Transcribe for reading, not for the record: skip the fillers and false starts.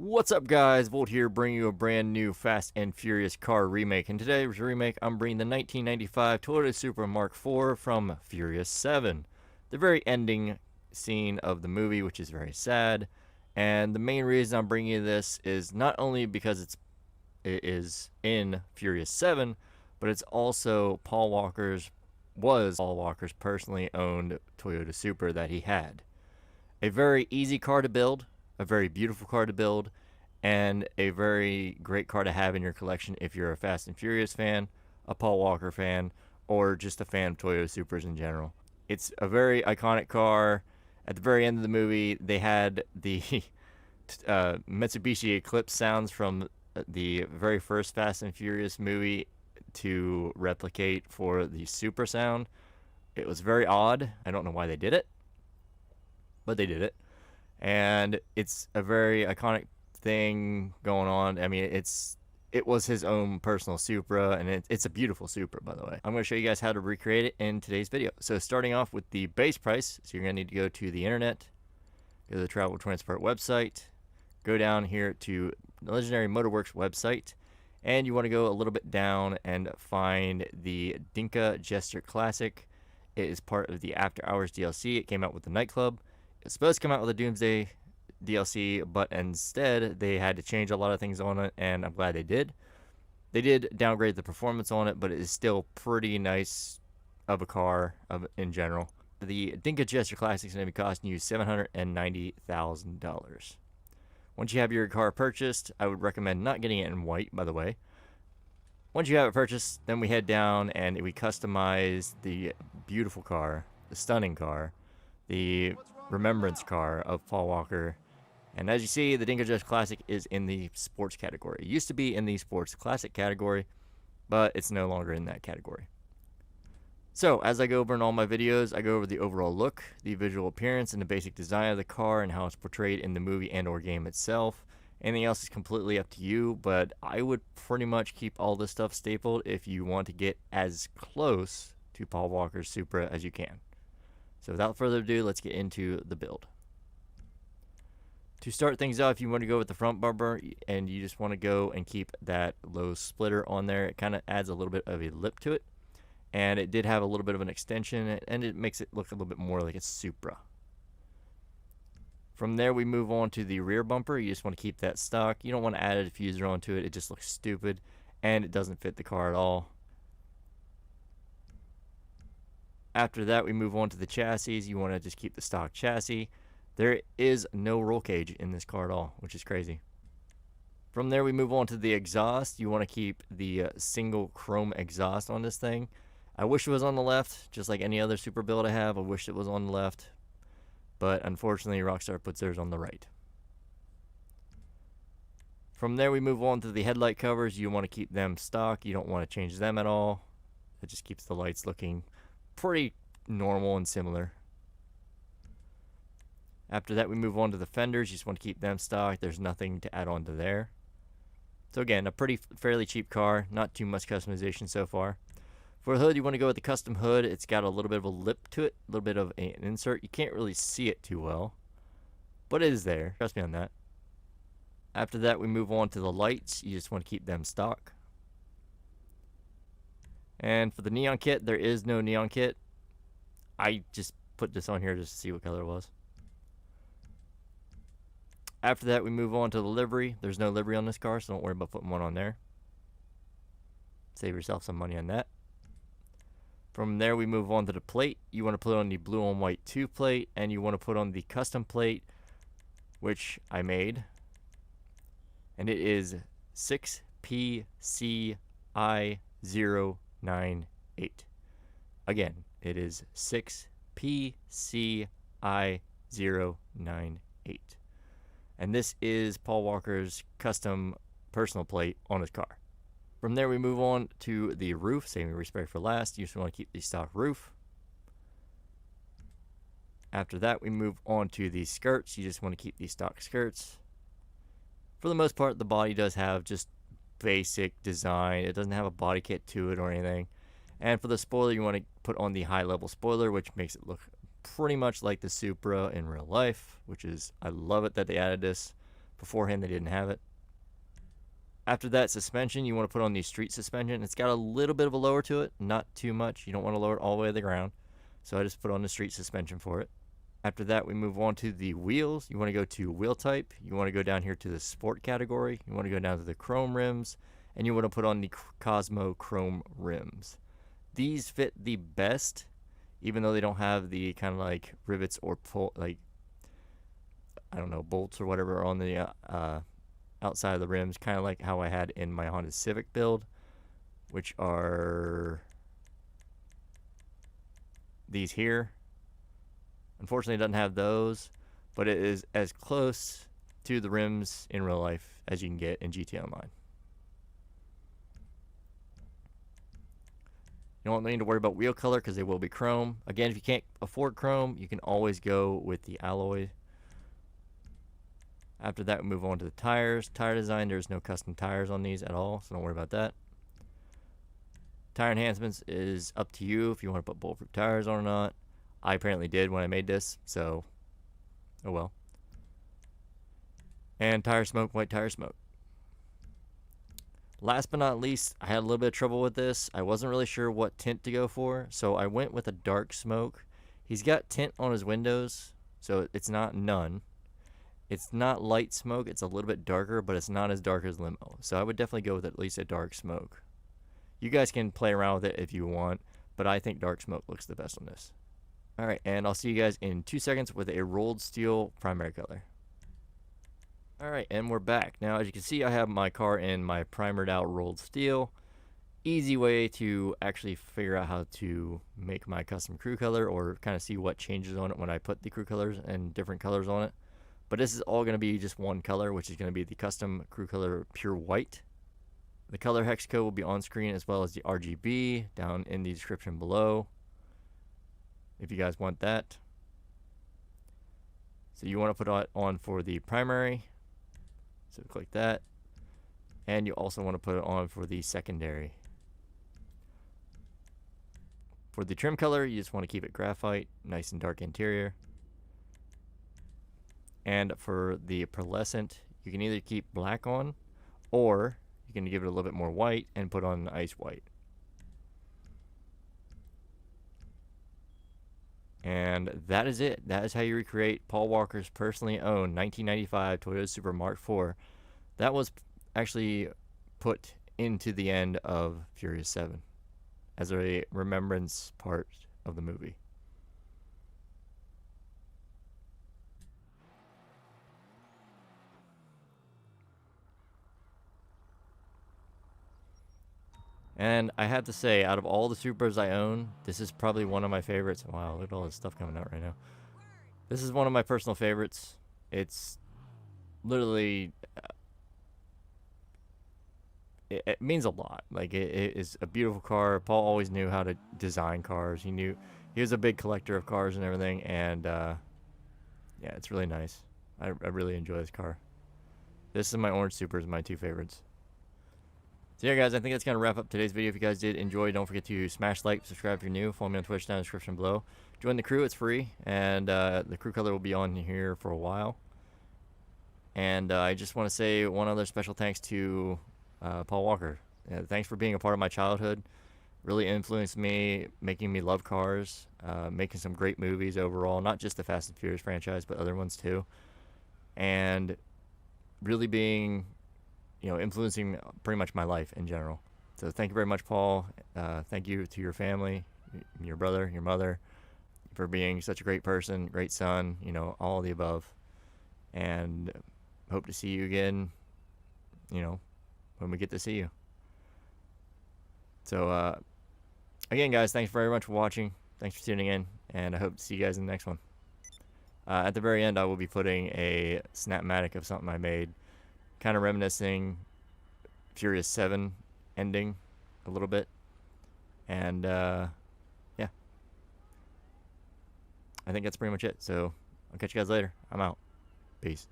What's up, guys? Volt here, bringing you a brand new Fast and Furious car remake. And today's remake, I'm bringing the 1995 Toyota Supra Mark IV from Furious 7. The very ending scene of the movie, which is very sad. And the main reason I'm bringing you this is not only because it is in Furious 7, but it's also Paul Walker's personally owned Toyota Supra that he had. A very easy car to build, a very beautiful car to build, and a very great car to have in your collection if you're a Fast and Furious fan, a Paul Walker fan, or just a fan of Toyota Supras in general. It's a very iconic car. At the very end of the movie, they had the Mitsubishi Eclipse sounds from the very first Fast and Furious movie to replicate for the Supra sound. It was very odd. I don't know why they did it, but they did it. And it's a very iconic thing going on. I mean, it was his own personal Supra, and it's a beautiful Supra, by the way. I'm going to show you guys how to recreate it in today's video. So starting off with the base price, so you're going to need to go to the internet, go to the Travel Transport website, go down here to the Legendary Motorworks website, and you want to go a little bit down and find the Dinka Jester Classic. It is part of the After Hours DLC. It came out with the nightclub. It's supposed to come out with a Doomsday DLC, but instead they had to change a lot of things on it, and I'm glad they did. They did downgrade the performance on it, but it is still pretty nice of a car in general. The Dinka Jester Classic is going to be costing you $790,000. Once you have your car purchased, I would recommend not getting it in white, by the way. Once you have it purchased, then we head down and we customize the beautiful car, the stunning car, the remembrance car of Paul Walker. And as you see, the Dinka Jester Classic is in the sports category. It used to be in the sports classic category, but it's no longer in that category. So as I go over in all my videos, I go over the overall look, the visual appearance, and the basic design of the car and how it's portrayed in the movie and or game itself. Anything else is completely up to you, but I would pretty much keep all this stuff stapled if you want to get as close to Paul Walker's Supra as you can. So without further ado, let's get into the build. To start things off, you want to go with the front bumper, and you just want to go and keep that low splitter on there. It kind of adds a little bit of a lip to it, and it did have a little bit of an extension, and it makes it look a little bit more like a Supra. From there, we move on to the rear bumper. You just want to keep that stock. You don't want to add a diffuser onto it. It just looks stupid, and it doesn't fit the car at all. After that, we move on to the chassis. You want to just keep the stock chassis. There is no roll cage in this car at all, which is crazy. From there, we move on to the exhaust. You want to keep the single chrome exhaust on this thing. I wish it was on the left, just like any other Supra build I have. I wish it was on the left, but unfortunately, Rockstar puts theirs on the right. From there, we move on to the headlight covers. You want to keep them stock. You don't want to change them at all. It just keeps the lights looking pretty normal and similar. After that, we move on to the fenders. You just want to keep them stock. There's nothing to add on to there. So again, a fairly cheap car. Not too much customization so far. For the hood, you want to go with the custom hood. It's got a little bit of a lip to it, a little bit of an insert. You can't really see it too well, but it is there. Trust me on that. After that, we move on to the lights. You just want to keep them stock. And for the neon kit, there is no neon kit. I just put this on here just to see what color it was. After that, we move on to the livery. There's no livery on this car, so don't worry about putting one on there. Save yourself some money on that. From there, we move on to the plate. You want to put on the blue on white 2 plate, and you want to put on the custom plate, which I made. And it is 6PCI098. Again, it is 6PCI098. And this is Paul Walker's custom personal plate on his car. From there, we move on to the roof. Saving respect for last. You just want to keep the stock roof. After that, we move on to the skirts. You just want to keep the stock skirts. For the most part, the body does have just basic design. It doesn't have a body kit to it or anything. And for the spoiler, you want to put on the high-level spoiler, which makes it look pretty much like the Supra in real life, which is, I love it that they added this. Beforehand, they didn't have it. After that, suspension, you want to put on the street suspension. It's got a little bit of a lower to it, not too much. You don't want to lower it all the way to the ground. So I just put on the street suspension for it. After that, we move on to the wheels. You want to go to wheel type. You want to go down here to the sport category. You want to go down to the chrome rims. And you want to put on the Cosmo chrome rims. These fit the best, even though they don't have the kind of like rivets or pull, like, I don't know, bolts or whatever on the outside of the rims, kind of like how I had in my Honda Civic build, which are these here. Unfortunately, it doesn't have those, but it is as close to the rims in real life as you can get in GTA Online. You don't need to worry about wheel color because they will be chrome. Again, if you can't afford chrome, you can always go with the alloy. After that, we move on to the tires. Tire design, there's no custom tires on these at all, so don't worry about that. Tire enhancements is up to you if you want to put bulletproof tires on or not. I apparently did when I made this, so oh well. And tire smoke, white tire smoke. Last but not least, I had a little bit of trouble with this. I wasn't really sure what tint to go for, so I went with a dark smoke. He's got tint on his windows, so it's not none. It's not light smoke, it's a little bit darker, but it's not as dark as limo. So I would definitely go with at least a dark smoke. You guys can play around with it if you want, but I think dark smoke looks the best on this. Alright, and I'll see you guys in 2 seconds with a rolled steel primary color. Alright, and we're back. Now, as you can see, I have my car in my primered out rolled steel. Easy way to actually figure out how to make my custom crew color, or kind of see what changes on it when I put the crew colors and different colors on it. But this is all going to be just one color, which is going to be the custom crew color pure white. The color hex code will be on screen, as well as the RGB down in the description below, if you guys want that. So you want to put it on for the primary, so click that, and you also want to put it on for the secondary. For the trim color, you just want to keep it graphite, nice and dark interior. And for the pearlescent, you can either keep black on, or you can give it a little bit more white and put on ice white. And that is it. That is how you recreate Paul Walker's personally owned 1995 Toyota Supra Mark IV. That was actually put into the end of Furious 7 as a remembrance part of the movie. And I have to say, out of all the Supras I own, this is probably one of my favorites. Wow, look at all this stuff coming out right now. This is one of my personal favorites. It's literally, it means a lot. Like, it is a beautiful car. Paul always knew how to design cars. He was a big collector of cars and everything. And yeah, it's really nice. I really enjoy this car. This and my orange Supras are my two favorites. So yeah, guys, I think that's going to wrap up today's video. If you guys did enjoy, don't forget to smash like, subscribe if you're new, follow me on Twitch down in the description below. Join the crew, it's free, and the crew color will be on here for a while. And I just want to say one other special thanks to Paul Walker. Thanks for being a part of my childhood. Really influenced me, making me love cars, making some great movies overall, not just the Fast and Furious franchise, but other ones too. And really being, influencing pretty much my life in general. So thank you very much, Paul. Thank you to your family, your brother, your mother, for being such a great person, great son, all of the above. And hope to see you again, when we get to see you. So, again, guys, thanks very much for watching. Thanks for tuning in, and I hope to see you guys in the next one. At the very end, I will be putting a Snapmatic of something I made, kind of reminiscing Furious 7 ending a little bit. And yeah, I think that's pretty much it. So I'll catch you guys later. I'm out. Peace.